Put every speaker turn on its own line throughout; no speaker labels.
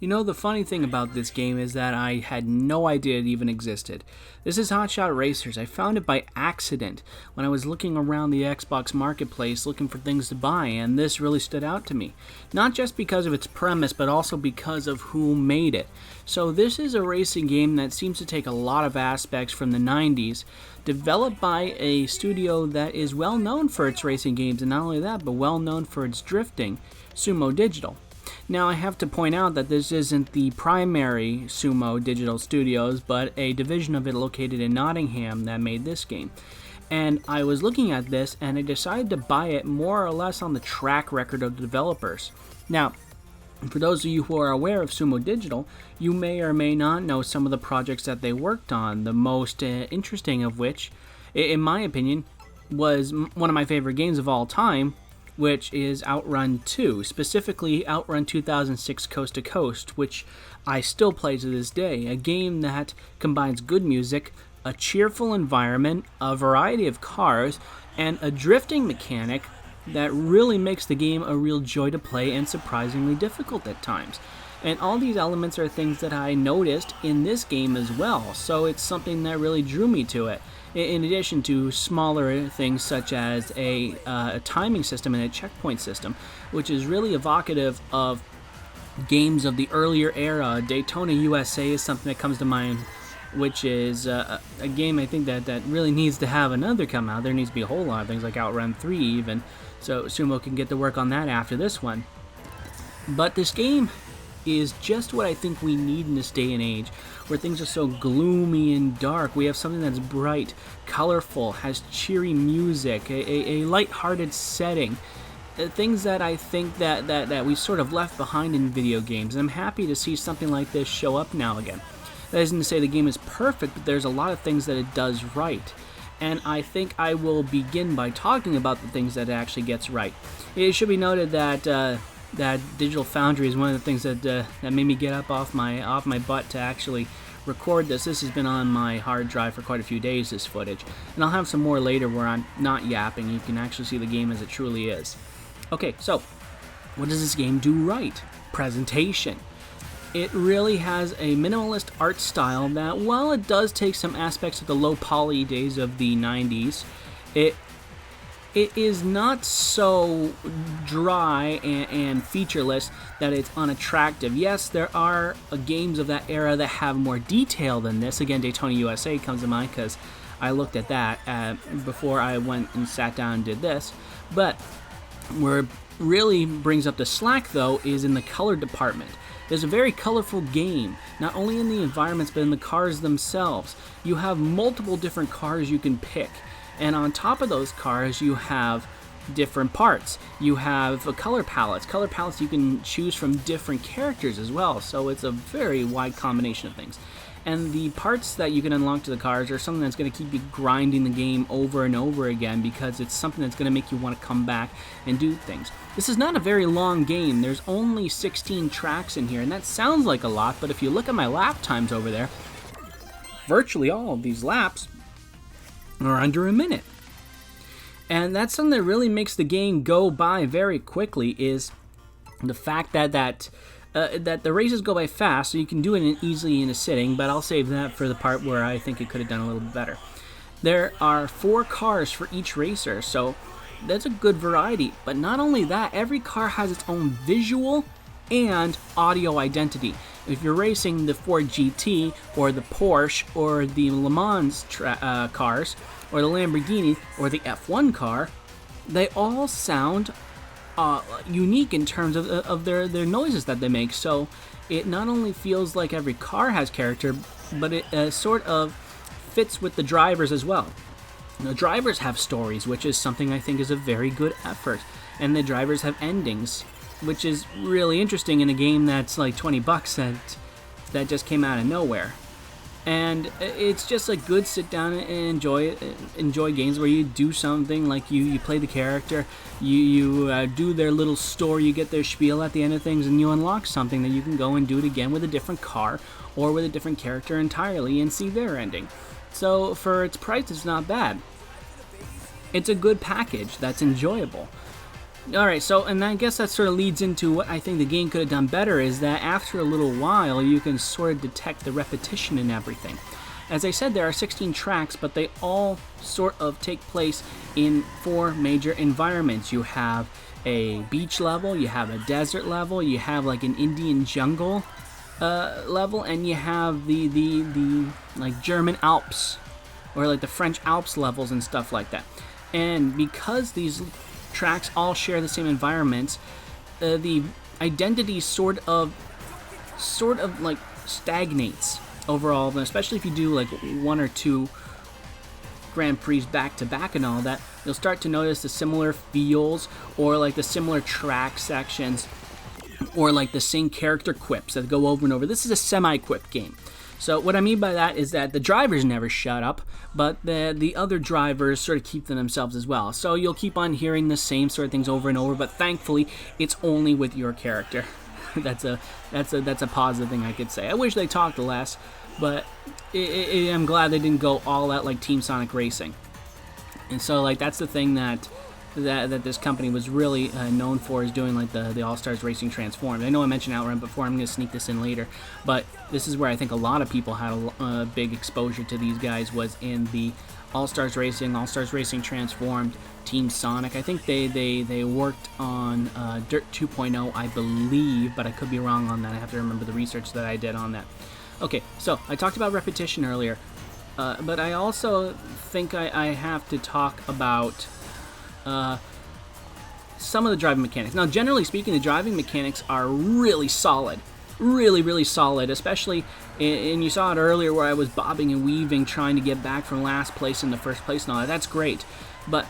You know, the funny thing about this game is that I had no idea it even existed. This is Hot Shot Racers. I found it by accident when I was looking around the Xbox marketplace looking for things to buy, and this really stood out to me. Not just because of its premise, but also because of who made it. So this is a racing game that seems to take a lot of aspects from the 90s, developed by a studio that is well known for its racing games, and not only that, but well known for its drifting, Sumo Digital. Now, I have to point out that this isn't the primary Sumo Digital Studios, but a division of it located in Nottingham that made this game. And I was looking at this, and I decided to buy it more or less on the track record of the developers. Now, for those of you who are aware of Sumo Digital, you may or may not know some of the projects that they worked on, the most interesting of which, in my opinion, was one of my favorite games of all time, which is Outrun 2, specifically Outrun 2006 Coast to Coast, which I still play to this day, a game that combines good music, a cheerful environment, a variety of cars, and a drifting mechanic that really makes the game a real joy to play and surprisingly difficult at times. And all these elements are things that I noticed in this game as well, so it's something that really drew me to it. In addition to smaller things such as a timing system and a checkpoint system, which is really evocative of games of the earlier era. Daytona USA is something that comes to mind, which is a game I think that really needs to have another come out. There needs to be a whole lot of things like Outrun 3 even, so Sumo can get to work on that after this one. But this game is just what I think we need in this day and age, where things are so gloomy and dark. We have something that's bright, colorful, has cheery music, a light-hearted setting, things that I think that we sort of left behind in video games. And I'm happy to see something like this show up now again. That isn't to say the game is perfect, but there's a lot of things that it does right. And I think I will begin by talking about the things that it actually gets right. It should be noted that Digital Foundry is one of the things that made me get up off my butt to actually record this. This has been on my hard drive for quite a few days, this footage, and I'll have some more later where I'm not yapping. You can actually see the game as it truly is. Okay, so what does this game do right? Presentation. It really has a minimalist art style that, while it does take some aspects of the low poly days of the 90s, it is not so dry and featureless that it's unattractive. Yes, there are games of that era that have more detail than this. Again, Daytona USA comes to mind because I looked at that before I went and sat down and did this. But where it really brings up the slack, though, is in the color department. There's a very colorful game, not only in the environments, but in the cars themselves. You have multiple different cars you can pick. And on top of those cars, you have different parts. You have color palettes. Color palettes you can choose from different characters as well, so it's a very wide combination of things. And the parts that you can unlock to the cars are something that's going to keep you grinding the game over and over again, because it's something that's going to make you want to come back and do things. This is not a very long game. There's only 16 tracks in here, and that sounds like a lot, but if you look at my lap times over there, virtually all of these laps or under a minute. And that's something that really makes the game go by very quickly, is the fact that the races go by fast, so you can do it easily in a sitting, but I'll save that for the part where I think it could have done a little bit better. There are 4 cars for each racer, so that's a good variety. But not only that, every car has its own visual and audio identity. If you're racing the Ford GT or the Porsche or the Le Mans cars or the Lamborghini or the F1 car, they all sound unique in terms of their noises that they make. So it not only feels like every car has character, but it sort of fits with the drivers as well. The drivers have stories, which is something I think is a very good effort, and the drivers have endings, which is really interesting in a game that's like $20 that just came out of nowhere. And it's just a good sit down and enjoy games where you do something like you play the character, you do their little story, you get their spiel at the end of things, and you unlock something that you can go and do it again with a different car or with a different character entirely and see their ending. So for its price, it's not bad. It's a good package that's enjoyable. Alright, so, and I guess that sort of leads into what I think the game could have done better, is that after a little while, you can sort of detect the repetition in everything. As I said, there are 16 tracks, but they all sort of take place in 4 major environments. You have a beach level, you have a desert level, you have like an Indian jungle level, and you have the like German Alps, or like the French Alps levels and stuff like that. And because these tracks all share the same environments, the identity sort of like stagnates overall, especially if you do like 1 or 2 Grand Prix back to back and all that. You'll start to notice the similar feels, or like the similar track sections, or like the same character quips that go over and over. This is a semi-quip game. So what I mean by that is that the drivers never shut up, but the other drivers sort of keep to themselves as well. So you'll keep on hearing the same sort of things over and over, but thankfully it's only with your character. That's a positive thing I could say. I wish they talked less, but I'm glad they didn't go all out like Team Sonic Racing. And so like that's the thing that this company was really known for, is doing like the All-Stars Racing Transformed. I know I mentioned Outrun before, I'm going to sneak this in later, but this is where I think a lot of people had a big exposure to these guys, was in the All-Stars Racing Transformed, Team Sonic. I think they worked on Dirt 2.0, I believe, but I could be wrong on that. I have to remember the research that I did on that. Okay, so I talked about repetition earlier, but I also think I have to talk about some of the driving mechanics. Now, generally speaking, the driving mechanics are really solid. Really solid, especially, and you saw it earlier where I was bobbing and weaving trying to get back from last place into first place and all that. That's great. But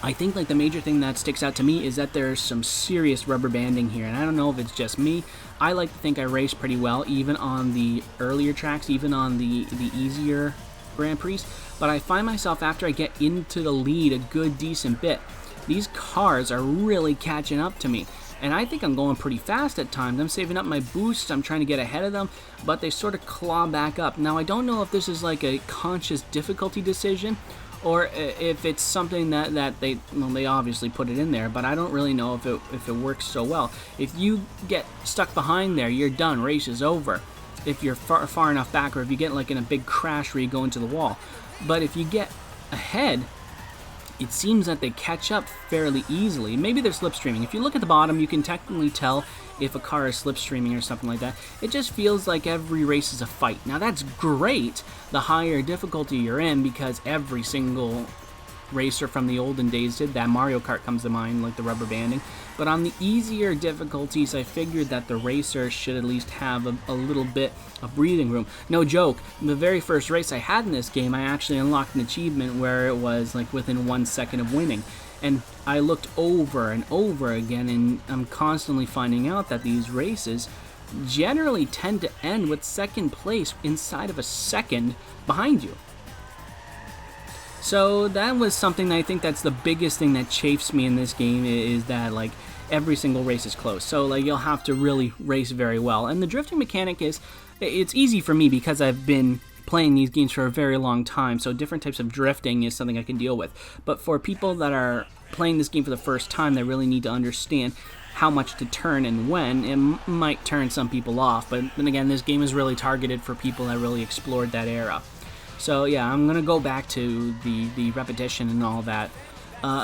I think like the major thing that sticks out to me is that there's some serious rubber banding here, and I don't know if it's just me. I like to think I race pretty well, even on the earlier tracks, even on the easier Grand Prix, but I find myself, after I get into the lead a good decent bit, these cars are really catching up to me, and I think I'm going pretty fast at times. I'm saving up my boosts, I'm trying to get ahead of them, but they sort of claw back up. Now, I don't know if this is like a conscious difficulty decision, or if it's something that they obviously put it in there, but I don't really know if it works so well. If you get stuck behind there, you're done, race is over. If you're far enough back, or if you get like in a big crash where you go into the wall. But if you get ahead, it seems that they catch up fairly easily. Maybe they're slipstreaming. If you look at the bottom, you can technically tell if a car is slipstreaming or something like that. It just feels like every race is a fight. Now that's great, the higher difficulty you're in, because every single racer from the olden days did that. Mario Kart comes to mind, like the rubber banding. But on the easier difficulties, I figured that the racers should at least have a little bit of breathing room. No joke, the very first race I had in this game, I actually unlocked an achievement where it was like within 1 second of winning. And I looked over and over again, and I'm constantly finding out that these races generally tend to end with second place inside of a second behind you. So that was something that I think that's the biggest thing that chafes me in this game, is that like every single race is close. So like you'll have to really race very well. And the drifting mechanic it's easy for me because I've been playing these games for a very long time, so different types of drifting is something I can deal with. But for people that are playing this game for the first time, they really need to understand how much to turn and when. It might turn some people off, but then again, this game is really targeted for people that really explored that era. So yeah, I'm going to go back to the repetition and all that.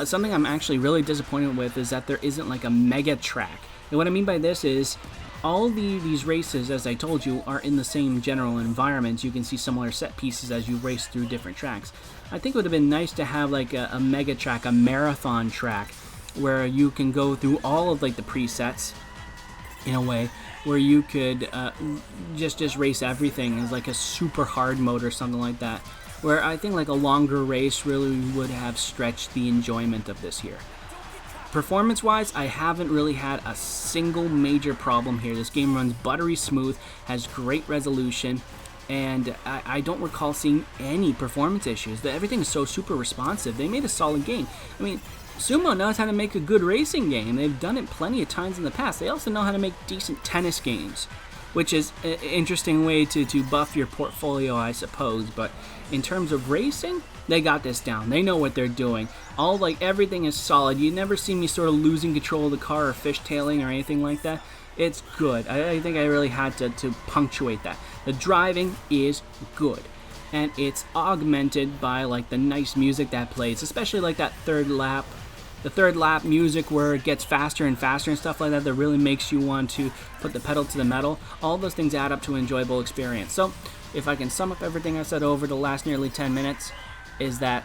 Something I'm actually really disappointed with is that there isn't like a mega track. And what I mean by this is, all these races, as I told you, are in the same general environment. You can see similar set pieces as you race through different tracks. I think it would have been nice to have like a mega track, a marathon track, where you can go through all of like the presets in a way where you could just race everything as like a super hard mode or something like that, where I think like a longer race really would have stretched the enjoyment of this here. Performance-wise, I haven't really had a single major problem here. This game runs buttery smooth, has great resolution, and I don't recall seeing any performance issues. Everything is so super responsive. They made a solid game. I mean, Sumo knows how to make a good racing game. They've done it plenty of times in the past. They also know how to make decent tennis games, which is an interesting way to buff your portfolio, I suppose. But in terms of racing, they got this down. They know what they're doing. Everything is solid. You never see me sort of losing control of the car or fishtailing or anything like that. It's good. I think I really had to punctuate that. The driving is good. And it's augmented by like the nice music that plays, especially like that third lap. The third lap music where it gets faster and faster and stuff like that really makes you want to put the pedal to the metal. All those things add up to an enjoyable experience. So if I can sum up everything I said over the last nearly 10 minutes, is that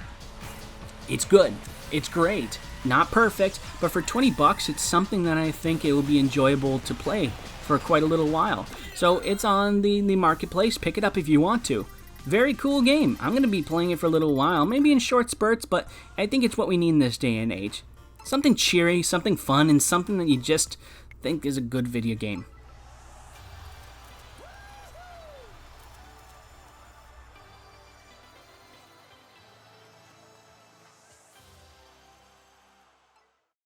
it's good. It's great. Not perfect, but for 20 bucks, it's something that I think it will be enjoyable to play for quite a little while. So it's on the marketplace. Pick it up if you want to. Very cool game. I'm going to be playing it for a little while, maybe in short spurts, but I think it's what we need in this day and age. Something cheery, something fun, and something that you just think is a good video game.